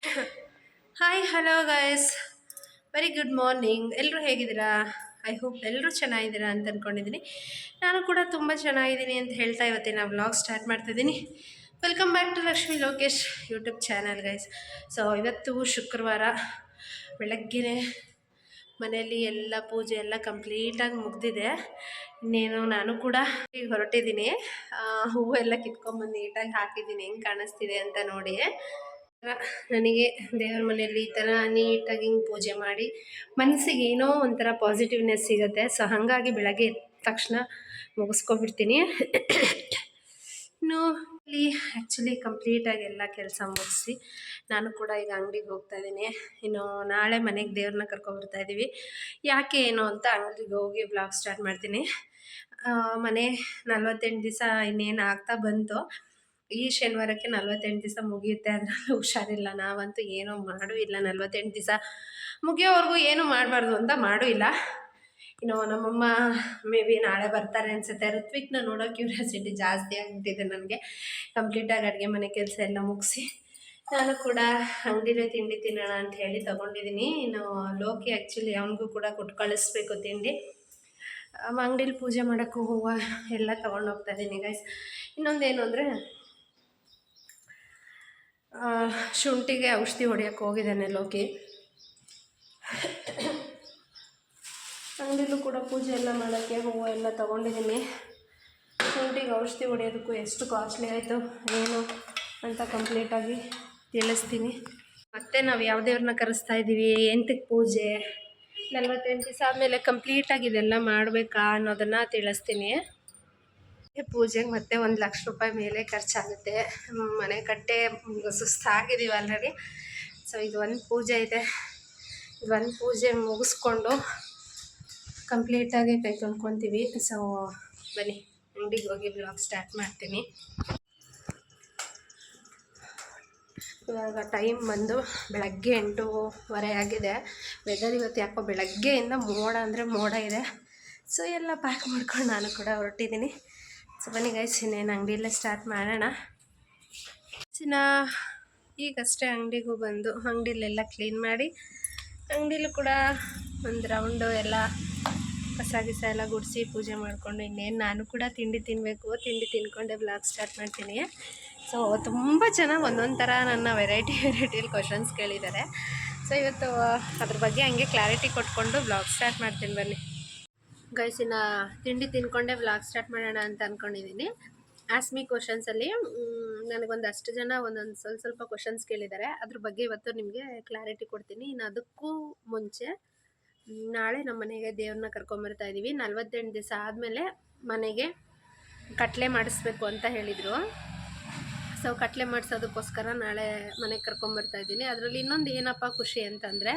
Hi hello guys, very good morning. ಎಲ್ಲರೂ ಹೇಗಿದ್ದೀರಾ? I hope ಎಲ್ಲರೂ ಚೆನ್ನಾಗಿದ್ದೀರಾ ಅಂತ ಅಂದ್ಕೊಂಡಿದ್ದೀನಿ. ನಾನು ಕೂಡ ತುಂಬ ಚೆನ್ನಾಗಿದ್ದೀನಿ ಅಂತ ಹೇಳ್ತಾ ಇವತ್ತಿನ ವ್ಲಾಗ್ ಸ್ಟಾರ್ಟ್ ಮಾಡ್ತಿದ್ದೀನಿ. Welcome back to Lakshmi Lokesh YouTube channel guys. So ಇವತ್ತು ಶುಕ್ರವಾರ ಬೆಳಗ್ಗೆನೇ ಮನೆಯಲ್ಲಿ ಎಲ್ಲ ಪೂಜೆ ಎಲ್ಲ ಕಂಪ್ಲೀಟಾಗಿ ಮುಗ್ದಿದೆ. ಇನ್ನೇನು ನಾನು ಕೂಡ ಈಗ ಹೊರಟಿದ್ದೀನಿ. ಹೂವೆಲ್ಲ ಕಿತ್ಕೊಂಡ್ಬಂದು ನೀಟಾಗಿ ಹಾಕಿದ್ದೀನಿ, ಹೆಂಗೆ ಕಾಣಿಸ್ತಿದೆ ಅಂತ ನೋಡಿ. ನನಗೆ ದೇವ್ರ ಮನೆಯಲ್ಲಿ ಈ ಥರ ನೀಟಾಗಿ ಹಿಂಗೆ ಪೂಜೆ ಮಾಡಿ ಮನಸ್ಸಿಗೆ ಏನೋ ಒಂಥರ ಪಾಸಿಟಿವ್ನೆಸ್ ಸಿಗುತ್ತೆ. ಸೊ ಹಾಗಾಗಿ ಬೆಳಗ್ಗೆ ಎದ್ದ ತಕ್ಷಣ ಮುಗಿಸ್ಕೊಬಿಡ್ತೀನಿ. ಇನ್ನು ಇಲ್ಲಿ ಆ್ಯಕ್ಚುಲಿ ಕಂಪ್ಲೀಟಾಗಿ ಎಲ್ಲ ಕೆಲಸ ಮುಗಿಸಿ ನಾನು ಕೂಡ ಈಗ ಅಂಗಡಿಗೆ ಹೋಗ್ತಾ ಇದ್ದೀನಿ. ಇನ್ನು ನಾಳೆ ಮನೆಗೆ ದೇವ್ರನ್ನ ಕರ್ಕೊಬರ್ತಾ ಇದ್ದೀವಿ. ಯಾಕೆ ಏನು ಅಂತ ಅಂಗಡಿಗೆ ಹೋಗಿ ವ್ಲಾಗ್ ಸ್ಟಾರ್ಟ್ ಮಾಡ್ತೀನಿ. ಮನೆ 48 ದಿವಸ ಇನ್ನೇನು ಆಗ್ತಾ ಬಂತು. ಈ ಶನಿವಾರಕ್ಕೆ 48 ದಿವಸ ಮುಗಿಯುತ್ತೆ. ಅದರಲ್ಲೂ ಹುಷಾರಿಲ್ಲ. ನಾವಂತೂ ಏನೂ ಮಾಡೂ ಇಲ್ಲ. 48 ದಿವಸ ಮುಗಿಯೋವರೆಗೂ ಏನೂ ಮಾಡಬಾರ್ದು ಅಂತ ಮಾಡೂ ಇಲ್ಲ. ಇನ್ನು ನಮ್ಮಮ್ಮ ಮೇ ಬಿ ನಾಳೆ ಬರ್ತಾರೆ ಅನಿಸುತ್ತೆ. ಋತ್ವಿಕ್ನ ನೋಡೋ ಕ್ಯೂರಿಯಾಸಿಟಿ ಜಾಸ್ತಿ ಆಗಿಬಿಟ್ಟಿದೆ ನನಗೆ. ಕಂಪ್ಲೀಟಾಗಿ ಅಡುಗೆ ಮನೆ ಕೆಲಸ ಎಲ್ಲ ಮುಗಿಸಿ ನಾನು ಕೂಡ ಅಂಗಡಿಲೇ ತಿಂಡಿ ತಿನ್ನೋಣ ಅಂತ ಹೇಳಿ ತೊಗೊಂಡಿದ್ದೀನಿ. ಇನ್ನು ಲೋಕಿ ಆ್ಯಕ್ಚುಲಿ ಅವನಿಗೂ ಕೂಡ ಕೊಟ್ಟು ಕಳಿಸ್ಬೇಕು ತಿಂಡಿ. ಅಂಗಡೀಲಿ ಪೂಜೆ ಮಾಡೋಕ್ಕೂ ಹೂವು ಎಲ್ಲ ತೊಗೊಂಡು ಹೋಗ್ತಾ ಇದ್ದೀನಿ ಗೈಸ್. ಇನ್ನೊಂದೇನು ಅಂದರೆ ಶುಂಠಿಗೆ ಔಷಧಿ ಹೊಡೆಯೋಕ್ಕೆ ಹೋಗಿದ್ದಾನೆ ಲೋಕಿ. ಅಂಗಡಿಲೂ ಕೂಡ ಪೂಜೆ ಎಲ್ಲ ಮಾಡೋಕ್ಕೆ ಹೂವು ಎಲ್ಲ ತೊಗೊಂಡಿದ್ದೀನಿ. ಶುಂಠಿಗೆ ಔಷಧಿ ಹೊಡೆಯೋದಕ್ಕೂ ಎಷ್ಟು ಕಾಸ್ಟ್ಲಿ ಆಯಿತು ಏನು ಅಂತ ಕಂಪ್ಲೀಟಾಗಿ ತಿಳಿಸ್ತೀನಿ. ಮತ್ತು ನಾವು ಯಾವ ದೇವ್ರನ್ನ ಕರೆಸ್ತಾ ಇದ್ದೀವಿ, ಎಂತಕ್ಕೆ ಪೂಜೆ, 48 ದಿವಸ ಆದಮೇಲೆ ಕಂಪ್ಲೀಟಾಗಿ ಇದೆಲ್ಲ ಮಾಡಬೇಕಾ ಅನ್ನೋದನ್ನು ತಿಳಿಸ್ತೀನಿ. ಪೂಜೆಗೆ ಮತ್ತೆ 1 ಲಕ್ಷ ರೂಪಾಯಿ ಮೇಲೆ ಖರ್ಚಾಗುತ್ತೆ. ಮನೆ ಕಟ್ಟೆ ಸುಸ್ತಾಗಿದ್ದೀವಿ ಆಲ್ರೆಡಿ. ಸೊ ಇದು ಒಂದು ಪೂಜೆ ಇದೆ. ಇದೊಂದು ಪೂಜೆ ಮುಗಿಸ್ಕೊಂಡು ಕಂಪ್ಲೀಟಾಗಿ ಕೈ ತೊಳ್ಕೊತೀವಿ. ಸೊ ಬನ್ನಿ ಅಂಗಡಿಗೆ ಹೋಗಿ ಬ್ಲಾಗ್ ಸ್ಟಾರ್ಟ್ ಮಾಡ್ತೀನಿ. ಇವಾಗ ಟೈಮ್ ಬಂದು ಬೆಳಗ್ಗೆ 8:30 ಆಗಿದೆ. ವೆದರ್ ಇವತ್ತು ಯಾಕೋ ಬೆಳಗ್ಗೆಯಿಂದ ಮೋಡ ಅಂದರೆ ಮೋಡ ಇದೆ. ಸೊ ಎಲ್ಲ ಪ್ಯಾಕ್ ಮಾಡ್ಕೊಂಡು ನಾನು ಕೂಡ ಹೊರಟಿದ್ದೀನಿ. ಸೊ ಬನ್ನಿ ಗೈಸ್, ಇನ್ನೇನು ಅಂಗಡಿಯಲ್ಲೇ ಸ್ಟಾರ್ಟ್ ಮಾಡೋಣ. ಈಗಷ್ಟೇ ಅಂಗಡಿಗೂ ಬಂದು ಅಂಗಡಿಲೆಲ್ಲ ಕ್ಲೀನ್ ಮಾಡಿ ಅಂಗಡಿಲೂ ಕೂಡ ಒಂದು ರೌಂಡು ಎಲ್ಲ ಕಸ ಗಿಸ ಎಲ್ಲ ಗುಡಿಸಿ ಪೂಜೆ ಮಾಡಿಕೊಂಡು ಇನ್ನೇನು ನಾನು ಕೂಡ ತಿಂಡಿ ತಿನ್ನಬೇಕು. ತಿಂಡಿ ತಿನ್ಕೊಂಡೆ ಬ್ಲಾಗ್ ಸ್ಟಾರ್ಟ್ ಮಾಡ್ತೀನಿ. ಸೊ ತುಂಬ ಜನ ಒಂದೊಂದು ಥರ ನನ್ನ ವೆರೈಟಿಯಲ್ಲಿ ಕ್ವಶನ್ಸ್ ಕೇಳಿದ್ದಾರೆ. ಸೊ ಇವತ್ತು ಅದ್ರ ಬಗ್ಗೆ ಹಂಗೆ ಕ್ಲಾರಿಟಿ ಕೊಟ್ಕೊಂಡು ಬ್ಲಾಗ್ ಸ್ಟಾರ್ಟ್ ಮಾಡ್ತೀನಿ ಬನ್ನಿ ಗೈಸ್. ಇನ್ನು ತಿಂಡಿ ತಿನ್ಕೊಂಡೆ ವ್ಲಾಗ್ ಸ್ಟಾರ್ಟ್ ಮಾಡೋಣ ಅಂತ ಅಂದ್ಕೊಂಡಿದ್ದೀನಿ. ಆಸ್ಮಿ ಕ್ವಶನ್ಸಲ್ಲಿ ನನಗೊಂದಷ್ಟು ಜನ ಒಂದೊಂದು ಸ್ವಲ್ಪ ಕ್ವಶನ್ಸ್ ಕೇಳಿದ್ದಾರೆ. ಅದ್ರ ಬಗ್ಗೆ ಇವತ್ತು ನಿಮಗೆ ಕ್ಲಾರಿಟಿ ಕೊಡ್ತೀನಿ. ಇನ್ನು ಅದಕ್ಕೂ ಮುಂಚೆ ನಾಳೆ ನಮ್ಮ ಮನೆಗೆ ದೇವ್ರನ್ನ ಕರ್ಕೊಂಬರ್ತಾ ಇದ್ದೀವಿ. 48 ದಿವಸ ಆದಮೇಲೆ ಮನೆಗೆ ಕಟ್ಲೆ ಮಾಡಿಸ್ಬೇಕು ಅಂತ ಹೇಳಿದರು. ಸೊ ಕಟ್ಲೆ ಮಾಡಿಸೋದಕ್ಕೋಸ್ಕರ ನಾಳೆ ಮನೆಗೆ ಕರ್ಕೊಂಬರ್ತಾ ಇದ್ದೀನಿ. ಅದರಲ್ಲಿ ಇನ್ನೊಂದು ಏನಪ್ಪ ಖುಷಿ ಅಂತಂದರೆ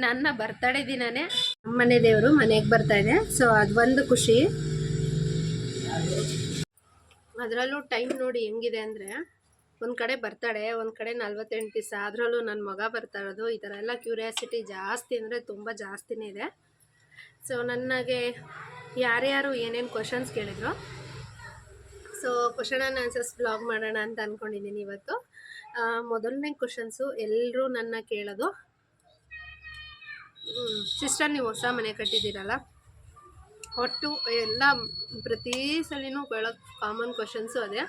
ನನ್ನ ಬರ್ತಡೇ ದಿನವೇ ನಮ್ಮನೆ ದೇವರು ಮನೆಗೆ ಬರ್ತಾಯಿದೆ. ಸೊ ಅದೊಂದು ಖುಷಿ. ಅದರಲ್ಲೂ ಟೈಮ್ ನೋಡಿ ಹೆಂಗಿದೆ ಅಂದರೆ ಒಂದು ಕಡೆ ಬರ್ತಡೇ, ಒಂದು ಕಡೆ 48 ದಿವಸ, ಅದರಲ್ಲೂ ನನ್ನ ಮಗ ಬರ್ತಾ ಇರೋದು. ಈ ಥರ ಎಲ್ಲ ಕ್ಯೂರಿಯಾಸಿಟಿ ಜಾಸ್ತಿ ಅಂದರೆ ತುಂಬ ಜಾಸ್ತಿನೇ ಇದೆ. ಸೊ ನನಗೆ ಯಾರ್ಯಾರು ಏನೇನು ಕ್ವಶನ್ಸ್ ಕೇಳಿದ್ರು, so question and answers blog ಮಾಡೋಣ ಅಂತ ಅಂದ್ಕೊಂಡಿದ್ದೀನಿ ಇವತ್ತು. ಮೊದಲನೇ ಕ್ವಶನ್ಸು ಎಲ್ಲರೂ ನನ್ನ ಕೇಳೋದು, ಸಿಸ್ಟರ್ ನೀವು ಹೊಸ ಮನೆ ಕಟ್ಟಿದ್ದೀರಲ್ಲ, ಒಟ್ಟು ಎಲ್ಲ ಪ್ರತಿ ಸಲಿನೂ ಕೇಳೋದು ಕಾಮನ್ ಕ್ವಶನ್ಸು ಅದೇ,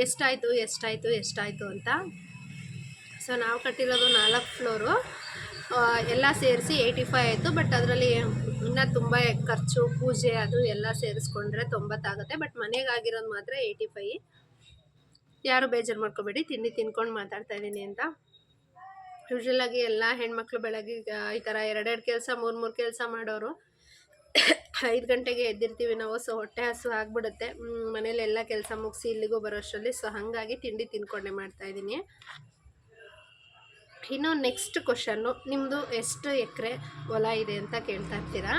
ಎಷ್ಟಾಯಿತು ಅಂತ. ಸೊ ನಾವು ಕಟ್ಟಿರೋದು 4 ಫ್ಲೋರು, ಎಲ್ಲ ಸೇರಿಸಿ 85 ಆಯಿತು. ಬಟ್ ಅದರಲ್ಲಿ ಇನ್ನೂ ತುಂಬ ಖರ್ಚು, ಪೂಜೆ ಅದು ಎಲ್ಲ ಸೇರಿಸ್ಕೊಂಡ್ರೆ 90 ಆಗುತ್ತೆ. ಬಟ್ ಮನೆಗಾಗಿರೋದು ಮಾತ್ರ 85. ಯಾರು ಬೇಜಾರು ಮಾಡ್ಕೋಬೇಡಿ, ತಿಂಡಿ ತಿನ್ಕೊಂಡು ಮಾತಾಡ್ತಾ ಇದ್ದೀನಿ ಅಂತ. ಯೂಶ್ವಲಾಗಿ ಎಲ್ಲ ಹೆಣ್ಮಕ್ಳು ಬೆಳಗ್ಗೆ ಈ ಥರ 2 ಕೆಲಸ 3 ಕೆಲಸ ಮಾಡೋರು. 5 ಗಂಟೆಗೆ ಎದ್ದಿರ್ತೀವಿ ನಾವು. ಸೊ ಹೊಟ್ಟೆ ಹಸು ಆಗಿಬಿಡುತ್ತೆ ಮನೇಲಿ ಎಲ್ಲ ಕೆಲಸ ಮುಗಿಸಿ ಇಲ್ಲಿಗೂ ಬರೋಷ್ಟರಲ್ಲಿ. ಸೊ ಹಾಗಾಗಿ ತಿಂಡಿ ತಿನ್ಕೊಂಡೆ ಮಾಡ್ತಾಯಿದ್ದೀನಿ. ಇನ್ನು ನೆಕ್ಸ್ಟ್ ಕ್ವಶನ್ನು, ನಿಮ್ಮದು ಎಷ್ಟು ಎಕರೆ ಹೊಲ ಇದೆ ಅಂತ ಕೇಳ್ತಾ ಇರ್ತೀರಾ.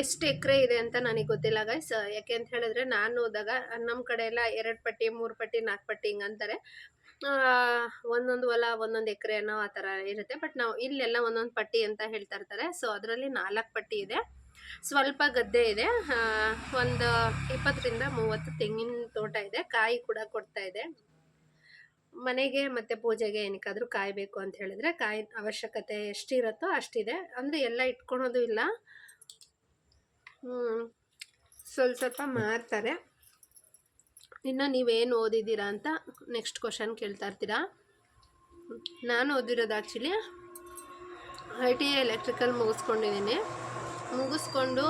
ಎಷ್ಟು ಎಕರೆ ಇದೆ ಅಂತ ನನಗೆ ಗೊತ್ತಿಲ್ಲ ಗೈಸ್. ಯಾಕೆ ಅಂತ ಹೇಳಿದ್ರೆ ನಾನು ಹೋದಾಗ ನಮ್ಮ ಕಡೆ ಎಲ್ಲ 2 ಪಟ್ಟಿ 3 ಪಟ್ಟಿ 4 ಪಟ್ಟಿ ಹಿಂಗೆ ಅಂತಾರೆ. ಒಂದೊಂದು ಹೊಲ 1 ಎಕರೆ ಅನ್ನೋ ಆ ಥರ ಇರುತ್ತೆ. ಬಟ್ ನಾವು ಇಲ್ಲೆಲ್ಲ 1 ಪಟ್ಟಿ ಅಂತ ಹೇಳ್ತಾ ಇರ್ತಾರೆ. ಸೊ ಅದರಲ್ಲಿ 4 ಪಟ್ಟಿ ಇದೆ. ಸ್ವಲ್ಪ ಗದ್ದೆ ಇದೆ. ಒಂದು 20 ರಿಂದ 30 ತೆಂಗಿನ ತೋಟ ಇದೆ. ಕಾಯಿ ಕೂಡ ಕೊಡ್ತಾ ಇದೆ. ಮನೆಗೆ ಮತ್ತು ಪೂಜೆಗೆ ಏನಕ್ಕಾದರೂ ಕಾಯಬೇಕು ಅಂತ ಹೇಳಿದ್ರೆ ಕಾಯಿ ಅವಶ್ಯಕತೆ ಎಷ್ಟಿರುತ್ತೋ ಅಷ್ಟಿದೆ. ಅಂದರೆ ಎಲ್ಲ ಇಟ್ಕೊಳೋದು ಇಲ್ಲ, ಸ್ವಲ್ಪ ಮಾರ್ತಾರೆ. ಇನ್ನು ನೀವೇನು ಓದಿದ್ದೀರಾ ಅಂತ ನೆಕ್ಸ್ಟ್ ಕ್ವಶನ್ ಕೇಳ್ತಾ ಇರ್ತೀರಾ. ನಾನು ಓದಿರೋದು ಆ್ಯಕ್ಚುಲಿ ITI ಎಲೆಕ್ಟ್ರಿಕಲ್ ಮುಗಿಸ್ಕೊಂಡು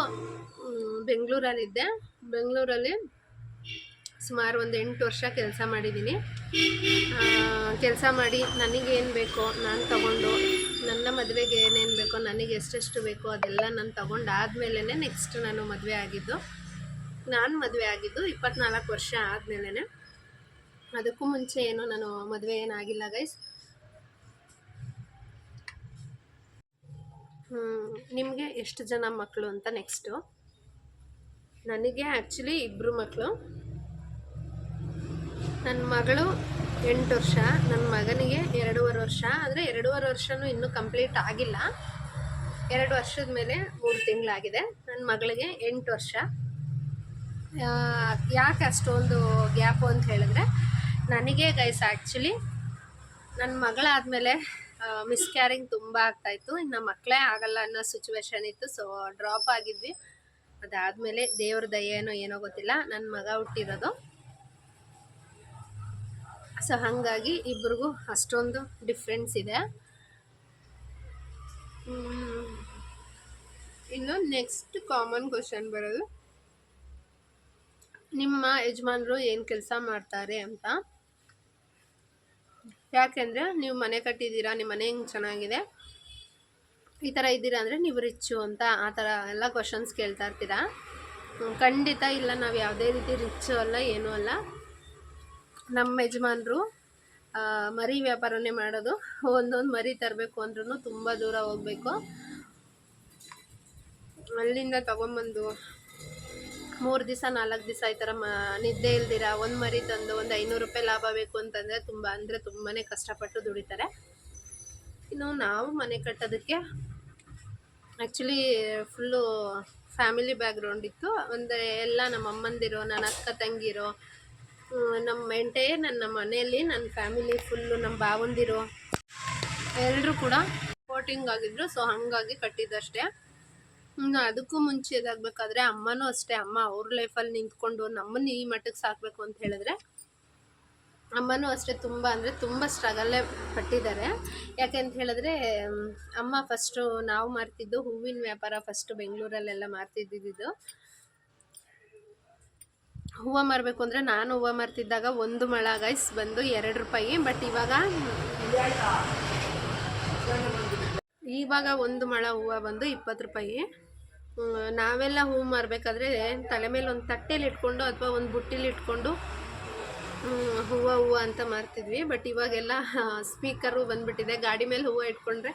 ಬೆಂಗಳೂರಲ್ಲಿದ್ದೆ. ಬೆಂಗಳೂರಲ್ಲಿ ಸುಮಾರು ಒಂದು 8 ವರ್ಷ ಕೆಲಸ ಮಾಡಿದ್ದೀನಿ. ಕೆಲಸ ಮಾಡಿ ನನಗೇನು ಬೇಕೋ ನಾನು ತಗೊಂಡು, ನನ್ನ ಮದುವೆಗೆ ಏನೇನು ಬೇಕೋ, ನನಗೆ ಎಷ್ಟೆಷ್ಟು ಬೇಕೋ ಅದೆಲ್ಲ ನಾನು ತಗೊಂಡಾದ್ಮೇಲೆ ನೆಕ್ಸ್ಟ್ ನಾನು ಮದುವೆ ಆಗಿದ್ದು. ನಾನು ಮದುವೆ ಆಗಿದ್ದು 24 ವರ್ಷ ಆದಮೇಲೆ. ಅದಕ್ಕೂ ಮುಂಚೆ ಏನು ನಾನು ಮದುವೆ ಏನಾಗಿಲ್ಲ ಗೈಸ್. ನಿಮಗೆ ಎಷ್ಟು ಜನ ಮಕ್ಕಳು ಅಂತ ನೆಕ್ಸ್ಟು. ನನಗೆ ಆ್ಯಕ್ಚುಲಿ 2 ಮಕ್ಕಳು. ನನ್ನ ಮಗಳು 8 ವರ್ಷ, ನನ್ನ ಮಗನಿಗೆ 2.5 ವರ್ಷ. ಆದರೆ 2.5 ವರ್ಷವೂ ಇನ್ನೂ ಕಂಪ್ಲೀಟ್ ಆಗಿಲ್ಲ. 2 ವರ್ಷದ ಮೇಲೆ 3 ತಿಂಗಳಾಗಿದೆ. ನನ್ನ ಮಗಳಿಗೆ 8 ವರ್ಷ. ಯಾಕೆ ಅಷ್ಟೊಂದು ಗ್ಯಾಪು ಅಂತ ಹೇಳಿದ್ರೆ, ನನಗೆ ಗೈಸ್ ಆ್ಯಕ್ಚುಲಿ ನನ್ನ ಮಗಳಾದಮೇಲೆ ಮಿಸ್ಕ್ಯಾರಿಂಗ್ ತುಂಬ ಆಗ್ತಾಯಿತ್ತು. ಇನ್ನು ಮಕ್ಕಳೇ ಆಗಲ್ಲ ಅನ್ನೋ ಸಿಚುವೇಶನ್ ಇತ್ತು. ಸೊ ಡ್ರಾಪ್ ಆಗಿದ್ವಿ. ಅದಾದಮೇಲೆ ದೇವ್ರ ದಯೇನೋ ಏನೋ ಗೊತ್ತಿಲ್ಲ, ನನ್ನ ಮಗ ಹುಟ್ಟಿರೋದು. ಸೊ ಹಾಗಾಗಿ ಇಬ್ರಿಗೂ ಅಷ್ಟೊಂದು ಡಿಫ್ರೆನ್ಸ್ ಇದೆ. ಇನ್ನು ನೆಕ್ಸ್ಟ್ ಕಾಮನ್ ಕ್ವಶನ್ ಬರೋದು, ನಿಮ್ಮ ಯಜಮಾನರು ಏನು ಕೆಲಸ ಮಾಡ್ತಾರೆ ಅಂತ. ಯಾಕೆಂದರೆ ನೀವು ಮನೆ ಕಟ್ಟಿದ್ದೀರಾ, ನಿಮ್ಮ ಮನೆ ಹೆಂಗೆ ಚೆನ್ನಾಗಿದೆ, ಈ ಥರ ಇದ್ದೀರಾ ಅಂದರೆ ನೀವು ರಿಚ್ಚು ಅಂತ ಆ ಥರ ಎಲ್ಲ ಕ್ವಶನ್ಸ್ ಕೇಳ್ತಾ ಇರ್ತೀರಾ. ಖಂಡಿತ ಇಲ್ಲ, ನಾವು ಯಾವುದೇ ರೀತಿ ರಿಚ್ಚು ಅಲ್ಲ, ಏನೂ ಅಲ್ಲ. ನಮ್ಮ ಯಜಮಾನರು ಮರಿ ವ್ಯಾಪಾರನೇ ಮಾಡೋದು. ಒಂದೊಂದು ಮರಿ ತರಬೇಕು ಅಂದ್ರೂ ತುಂಬ ದೂರ ಹೋಗಬೇಕು. ಅಲ್ಲಿಂದ ತೊಗೊಂಬಂದು 3 ದಿವಸ 4 ದಿವಸ ಈ ಥರ ನಿದ್ದೆ ಇಲ್ದಿರ ಒಂದು ಮರಿ ತಂದು ಒಂದು 500 ರೂಪಾಯಿ ಲಾಭ ಬೇಕು ಅಂತಂದರೆ ತುಂಬಾ ಕಷ್ಟಪಟ್ಟು ದುಡಿತಾರೆ. ಇನ್ನು ನಾವು ಮನೆ ಕಟ್ಟೋದಕ್ಕೆ ಆ್ಯಕ್ಚುಲಿ ಫುಲ್ಲು ಫ್ಯಾಮಿಲಿ ಬ್ಯಾಕ್ಗ್ರೌಂಡ್ ಇತ್ತು. ಅಂದರೆ ಎಲ್ಲ ನಮ್ಮ ಅಮ್ಮಂದಿರೋ, ನನ್ನ ಅಕ್ಕ ತಂಗಿರೋ, ನನ್ನ ಮನೆಯಲ್ಲಿ ನನ್ನ ಫ್ಯಾಮಿಲಿ ಫುಲ್ಲು, ನಮ್ಮ ಭಾವಂದಿರೋ ಎಲ್ಲರೂ ಕೂಡ ಸಪೋರ್ಟಿಂಗ್ ಆಗಿದ್ರು. ಸೊ ಹಾಗಾಗಿ ಕಟ್ಟಿದ್ದಷ್ಟೇ. ಅದಕ್ಕೂ ಮುಂಚೆದಾಗಬೇಕಾದ್ರೆ ಅಮ್ಮನೂ ಅಷ್ಟೇ, ಅಮ್ಮ ಅವ್ರ ಲೈಫಲ್ಲಿ ನಿಂತ್ಕೊಂಡು ನಮ್ಮನ್ನು ಈ ಮಟ್ಟಕ್ಕೆ ಸಾಕಬೇಕು ಅಂತ ಹೇಳಿದ್ರೆ ಅಮ್ಮನೂ ಅಷ್ಟೇ ತುಂಬ ಸ್ಟ್ರಗಲ್ಲೇ ಪಟ್ಟಿದ್ದಾರೆ. ಯಾಕೆ ಅಂತ ಹೇಳಿದ್ರೆ, ಅಮ್ಮ ಫಸ್ಟು ನಾವು ಮಾಡ್ತಿದ್ದು ಹೂವಿನ ವ್ಯಾಪಾರ, ಫಸ್ಟು ಬೆಂಗಳೂರಲ್ಲೆಲ್ಲ ಮಾಡ್ತಿದ್ದಿದ್ದು. ಹೂವು ಮಾರಬೇಕು ಅಂದರೆ ನಾನು ಹೂವು ಮಾರ್ತಿದ್ದಾಗ 1 ಮೊಳ ಗೈಸ್ ಬಂದು 2 ರೂಪಾಯಿ. ಬಟ್ ಇವಾಗ 1 ಮೊಳ ಹೂವು ಬಂದು 20 ರೂಪಾಯಿ. ನಾವೆಲ್ಲ ಹೂವು ಮಾರಬೇಕಾದ್ರೆ ತಲೆ ಮೇಲೆ ಒಂದು ತಟ್ಟೆಲಿ ಇಟ್ಕೊಂಡು ಅಥವಾ ಒಂದು ಬುಟ್ಟಿಲಿ ಇಟ್ಕೊಂಡು ಹೂವು ಅಂತ ಮಾರ್ತಿದ್ವಿ. ಬಟ್ ಇವಾಗೆಲ್ಲ ಸ್ಪೀಕರು ಬಂದುಬಿಟ್ಟಿದೆ. ಗಾಡಿ ಮೇಲೆ ಹೂವು ಇಟ್ಕೊಂಡ್ರೆ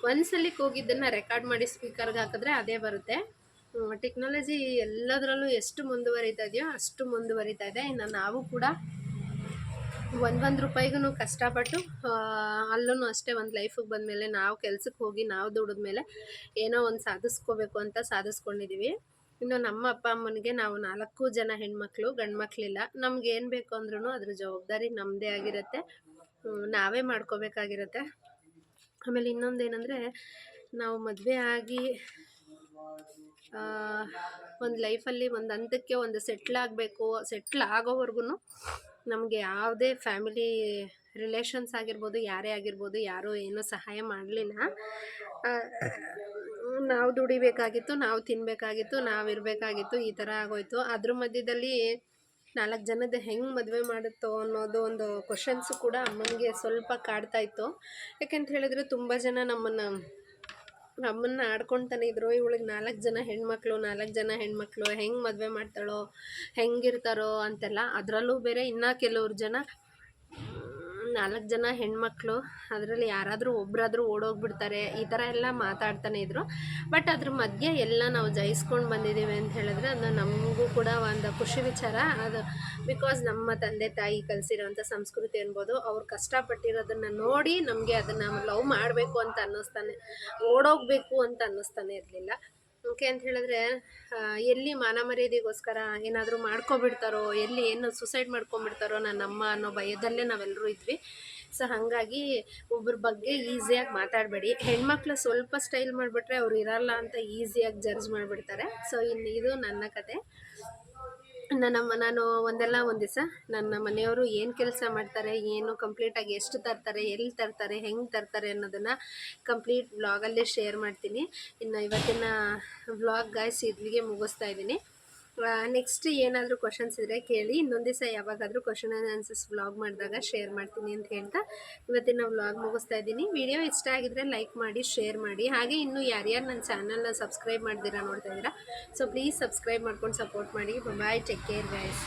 ಒಂದ್ಸಲಿಗೆ ಹೋಗಿದ್ದನ್ನು ರೆಕಾರ್ಡ್ ಮಾಡಿ ಸ್ಪೀಕರ್ಗೆ ಹಾಕಿದ್ರೆ ಅದೇ ಬರುತ್ತೆ. ಟೆಕ್ನಾಲಜಿ ಎಲ್ಲದರಲ್ಲೂ ಎಷ್ಟು ಮುಂದುವರಿತಾ ಇದೆಯೋ ಅಷ್ಟು ಮುಂದುವರಿತಾ ಇದೆ. ಇನ್ನು ನಾವು ಕೂಡ 1 ರೂಪಾಯಿಗೂ ಕಷ್ಟಪಟ್ಟು ಅಲ್ಲೂ ಅಷ್ಟೇ ಒಂದು ಲೈಫಿಗೆ ಬಂದಮೇಲೆ ನಾವು ಕೆಲ್ಸಕ್ಕೆ ಹೋಗಿ ನಾವು ದುಡಿದ್ಮೇಲೆ ಏನೋ ಒಂದು ಸಾಧಿಸ್ಕೋಬೇಕು ಅಂತ ಸಾಧಿಸ್ಕೊಂಡಿದ್ದೀವಿ. ಇನ್ನು ನಮ್ಮ ಅಪ್ಪ ಅಮ್ಮನಿಗೆ ನಾವು 4 ಜನ ಹೆಣ್ಮಕ್ಳು, ಗಂಡು ಮಕ್ಕಳಿಲ್ಲ. ನಮ್ಗೆ ಏನು ಬೇಕು ಅಂದ್ರೂ ಅದ್ರ ಜವಾಬ್ದಾರಿ ನಮ್ಮದೇ ಆಗಿರುತ್ತೆ, ನಾವೇ ಮಾಡ್ಕೋಬೇಕಾಗಿರುತ್ತೆ. ಆಮೇಲೆ ಇನ್ನೊಂದೇನೆಂದರೆ, ನಾವು ಮದುವೆ ಆಗಿ ಒಂದು ಲೈಫಲ್ಲಿ ಒಂದು ಹಂತಕ್ಕೆ ಒಂದು ಸೆಟ್ಲ್ ಆಗೋವರೆಗೂ ನಮಗೆ ಯಾವುದೇ ಫ್ಯಾಮಿಲಿ ರಿಲೇಷನ್ಸ್ ಆಗಿರ್ಬೋದು, ಯಾರೇ ಆಗಿರ್ಬೋದು, ಯಾರೂ ಏನೂ ಸಹಾಯ ಮಾಡಲಿಲ್ಲ. ನಾವು ದುಡಿಬೇಕಾಗಿತ್ತು, ನಾವು ತಿನ್ನಬೇಕಾಗಿತ್ತು, ನಾವು ಇರಬೇಕಾಗಿತ್ತು. ಈ ಥರ ಆಗೋಯ್ತು. ಅದ್ರ ಮಧ್ಯದಲ್ಲಿ 4 ಜನದ ಹೆಂಗೆ ಮದುವೆ ಮಾಡುತ್ತೋ ಅನ್ನೋದು ಒಂದು ಕ್ವಶನ್ಸು ಕೂಡ ಅಮ್ಮನಿಗೆ ಸ್ವಲ್ಪ ಕಾಡ್ತಾಯಿತ್ತು. ಯಾಕೆಂತ ಹೇಳಿದ್ರೆ ತುಂಬ ಜನ ನಮ್ಮನ್ನು ಆಡ್ಕೊಳ್ತಾನೆ ಇದ್ರು, ಇವಳಿಗೆ 4 ಜನ ಹೆಣ್ಮಕ್ಳು ಹೆಂಗೆ ಮದುವೆ ಮಾಡ್ತಾಳೋ, ಹೆಂಗಿರ್ತಾರೋ ಅಂತೆಲ್ಲ. ಅದರಲ್ಲೂ ಬೇರೆ ಇನ್ನೂ ಕೆಲವ್ರು ಜನ 4 ಜನ ಹೆಣ್ಮಕ್ಳು, ಅದರಲ್ಲಿ ಯಾರಾದರೂ ಒಬ್ಬರಾದರೂ ಓಡೋಗ್ಬಿಡ್ತಾರೆ, ಈ ಥರ ಎಲ್ಲ ಮಾತಾಡ್ತಾನೆ ಇದ್ರು. ಬಟ್ ಅದ್ರ ಮಧ್ಯೆ ಎಲ್ಲ ನಾವು ಜಯಿಸ್ಕೊಂಡು ಬಂದಿದ್ದೀವಿ ಅಂತ ಹೇಳಿದ್ರೆ ಅದು ನಮಗೂ ಕೂಡ ಒಂದು ಖುಷಿ ವಿಚಾರ. ಅದು ಬಿಕಾಸ್ ನಮ್ಮ ತಂದೆ ತಾಯಿ ಕಲಿಸಿರೋಂಥ ಸಂಸ್ಕೃತಿ ಅನ್ಬೋದು. ಅವ್ರು ಕಷ್ಟಪಟ್ಟಿರೋದನ್ನು ನೋಡಿ ನಮಗೆ ಅದನ್ನು ಲವ್ ಮಾಡಬೇಕು ಅಂತ ಓಡೋಗಬೇಕು ಅಂತ ಅನ್ನಿಸ್ತಾನೆ ಇರಲಿಲ್ಲ. ಓಕೆ ಅಂತ ಹೇಳಿದ್ರೆ ಎಲ್ಲಿ ಮಾನ ಮರ್ಯಾದೆಗೋಸ್ಕರ ಏನಾದರೂ ಮಾಡ್ಕೊಬಿಡ್ತಾರೋ, ಎಲ್ಲಿ ಏನು ಸುಸೈಡ್ ಮಾಡ್ಕೊಂಬಿಡ್ತಾರೋ ನನ್ನಮ್ಮ ಅನ್ನೋ ಭಯದಲ್ಲೇ ನಾವೆಲ್ಲರೂ ಇದ್ವಿ. ಸೊ ಹಾಗಾಗಿ ಒಬ್ಬರ ಬಗ್ಗೆ ಈಸಿಯಾಗಿ ಮಾತಾಡಬೇಡಿ. ಹೆಣ್ಮಕ್ಳು ಸ್ವಲ್ಪ ಸ್ಟೈಲ್ ಮಾಡಿಬಿಟ್ರೆ ಅವ್ರು ಇರಲ್ಲ ಅಂತ ಈಸಿಯಾಗಿ ಜಡ್ಜ್ ಮಾಡಿಬಿಡ್ತಾರೆ. ಸೊ ಇನ್ನು ಇದು ನನ್ನ ಕತೆ. ನಾನು ಒಂದಲ್ಲ ಒಂದು ದಿವಸ ನನ್ನ ಮನೆಯವರು ಏನು ಕೆಲಸ ಮಾಡ್ತಾರೆ, ಏನು ಕಂಪ್ಲೀಟಾಗಿ ಎಷ್ಟು ತರ್ತಾರೆ, ಎಲ್ಲಿ ತರ್ತಾರೆ, ಹೆಂಗೆ ತರ್ತಾರೆ ಅನ್ನೋದನ್ನು ಕಂಪ್ಲೀಟ್ ವ್ಲಾಗಲ್ಲೇ ಶೇರ್ ಮಾಡ್ತೀನಿ. ಇನ್ನು ಇವತ್ತಿನ ವ್ಲಾಗ್ ಗಾಯ್ಸ್ ಇಲ್ಲಿಗೆ ಮುಗಿಸ್ತಾ ಇದ್ದೀನಿ. ನೆಕ್ಸ್ಟ್ ಏನಾದರೂ ಕ್ವಶನ್ಸ್ ಇದ್ದರೆ ಕೇಳಿ. ಇನ್ನೊಂದು ದಿವಸ ಯಾವಾಗಾದರೂ ಕ್ವಶನ್ ಆ್ಯಂಡ್ ಆನ್ಸರ್ಸ್ ವ್ಲಾಗ್ ಮಾಡಿದಾಗ ಶೇರ್ ಮಾಡ್ತೀನಿ ಅಂತ ಹೇಳ್ತಾ ಇವತ್ತಿನ ವ್ಲಾಗ್ ಮುಗಿಸ್ತಾ ಇದ್ದೀನಿ. ವಿಡಿಯೋ ಇಷ್ಟ ಆಗಿದ್ರೆ ಲೈಕ್ ಮಾಡಿ, ಶೇರ್ ಮಾಡಿ. ಹಾಗೆ ಇನ್ನೂ ಯಾರ್ಯಾರು ನನ್ನ ಚಾನಲ್ನ ಸಬ್ಸ್ಕ್ರೈಬ್ ಮಾಡ್ದಿರಾ ನೋಡ್ತಾ ಇದ್ದೀರಾ, ಸೊ ಪ್ಲೀಸ್ ಸಬ್ಸ್ಕ್ರೈಬ್ ಮಾಡ್ಕೊಂಡು ಸಪೋರ್ಟ್ ಮಾಡಿ. ಬಾಯ್, ಟೇಕ್ ಕೇರ್ ಗೈಸ್.